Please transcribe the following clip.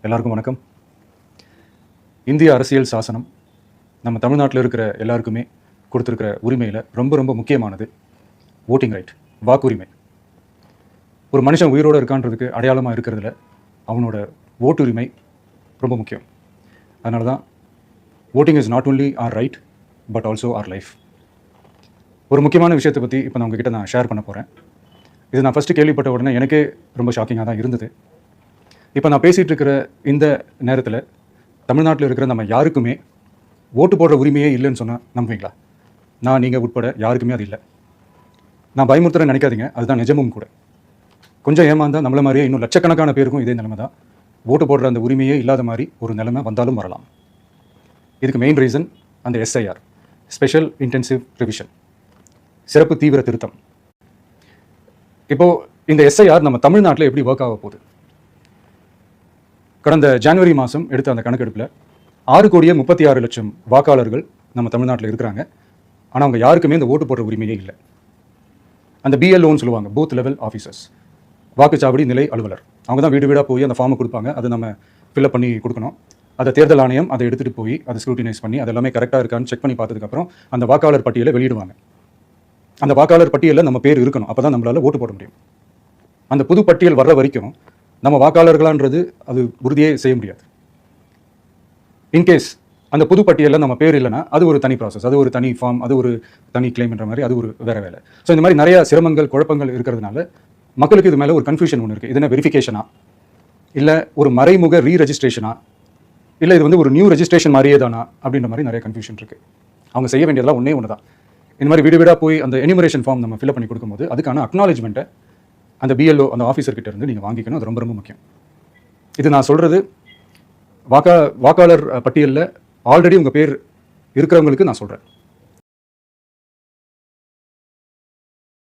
எல்லாருக்கும் வணக்கம். இந்திய அரசியல் சாசனம் நம்ம தமிழ்நாட்டில் இருக்கிற எல்லாருக்குமே கொடுத்துருக்கிற உரிமையில் ரொம்ப ரொம்ப முக்கியமானது ஓட்டிங் ரைட், வாக்குரிமை. ஒரு மனுஷன் உயிரோடு இருக்கான்றதுக்கு அடையாளமாக இருக்கிறதுல அவனோட ஓட்டுரிமை ரொம்ப முக்கியம். அதனால தான் voting is not only our right but also our life. ஒரு முக்கியமான விஷயத்தை பற்றி இப்போ நான் உங்ககிட்ட நான் ஷேர் பண்ண போகிறேன். இது நான் ஃபஸ்ட்டு கேள்விப்பட்ட உடனே எனக்கே ரொம்ப ஷாக்கிங்காக தான் இருந்தது. இப்போ நான் பேசிகிட்டு இருக்கிற இந்த நேரத்தில் தமிழ்நாட்டில் இருக்கிற நம்ம யாருக்குமே ஓட்டு போடுற உரிமையே இல்லைன்னு சொன்னால் நம்புவீங்களா? நான் நீங்கள் உட்பட யாருக்குமே அது இல்லை. நான் பயமுறுத்துறேன்னு நினைக்காதீங்க, அதுதான் நிஜமும் கூட. கொஞ்சம் ஏமாந்தால் நம்மள மாதிரியே இன்னும் லட்சக்கணக்கான பேருக்கும் இதே நிலைமை தான். ஓட்டு போடுற அந்த உரிமையே இல்லாத மாதிரி ஒரு நிலைமை வந்தாலும் வரலாம். இதுக்கு மெயின் ரீசன் அந்த எஸ்ஐஆர், ஸ்பெஷல் இன்டென்சிவ் ரிவிஷன், சிறப்பு தீவிர திருத்தம். இப்போது இந்த எஸ்ஐஆர் நம்ம தமிழ்நாட்டில் எப்படி ஒர்க் ஆக போகுது? கடந்த ஜனவரி மாதம் எடுத்த அந்த கணக்கெடுப்பில் 6,36,00,000 வாக்காளர்கள் நம்ம தமிழ்நாட்டில் இருக்கிறாங்க. ஆனால் அவங்க யாருக்குமே இந்த ஓட்டு போடுற உரிமையே இல்லை. அந்த பிஎல்ஓன்னு சொல்லுவாங்க, பூத் லெவல் ஆஃபீஸர்ஸ், வாக்குச்சாவடி நிலை அலுவலர். அவங்க தான் வீடு வீடாக போய் அந்த ஃபார்மை கொடுப்பாங்க. அதை நம்ம ஃபில்அப் பண்ணி கொடுக்கணும். அதை தேர்தல் ஆணையம் அதை எடுத்துகிட்டு போய் அதை ஸ்க்ரூட்டினைஸ் பண்ணி அது எல்லாமே கரெக்டாக இருக்கான்னு செக் பண்ணி பார்த்ததுக்கப்புறம் அந்த வாக்காளர் பட்டியலை வெளியிடுவாங்க. அந்த வாக்காளர் பட்டியலில் நம்ம பேர் இருக்கணும், அப்போ தான் நம்மளால் ஓட்டு போட முடியும். அந்த புது பட்டியல் வர்ற வரைக்கும் நம்ம வாக்காளர்களான்றது அது உறுதியே செய்ய முடியாது. இன்கேஸ் அந்த புது பட்டியலில் நம்ம பேர் இல்லைன்னா அது ஒரு தனி ப்ராசஸ், அது ஒரு தனி ஃபார்ம், அது ஒரு தனி கிளைம்ன்ற மாதிரி அது ஒரு வேறு வேலை. ஸோ இந்த மாதிரி நிறைய சிரமங்கள் குழப்பங்கள் இருக்கிறதுனால மக்களுக்கு இது மேலே ஒரு கன்ஃபியூஷன் ஒன்று இருக்குது. இது என்ன வெரிஃபிகேஷனா, இல்லை ஒரு மறைமுக ரீரெஜிஸ்ட்ரேஷனா, இல்லை இது வந்து ஒரு நியூ ரெஜிஸ்ட்ரேஷன் மாதிரியே தானா அப்படின்ற மாதிரி நிறைய கன்ஃபியூஷன் இருக்குது. அவங்க செய்ய வேண்டியதெல்லாம் ஒன்றே ஒன்று தான். இந்த மாதிரி வீடு வீடாக போய் அந்த எனிமரேஷன் ஃபார்ம் நம்ம ஃபில்அப் பண்ணி கொடுக்கும்போது அதுக்கான அக்னாலேஜ்மெண்ட்டை அந்த பிஎல்ஓ அந்த ஆஃபீஸர்கிட்ட இருந்து நீங்கள் வாங்கிக்கணும். அது ரொம்ப ரொம்ப முக்கியம். இது நான் சொல்கிறது வாக்காளர் பட்டியலில் ஆல்ரெடி உங்கள் பேர் இருக்கிறவங்களுக்கு நான் சொல்கிறேன்.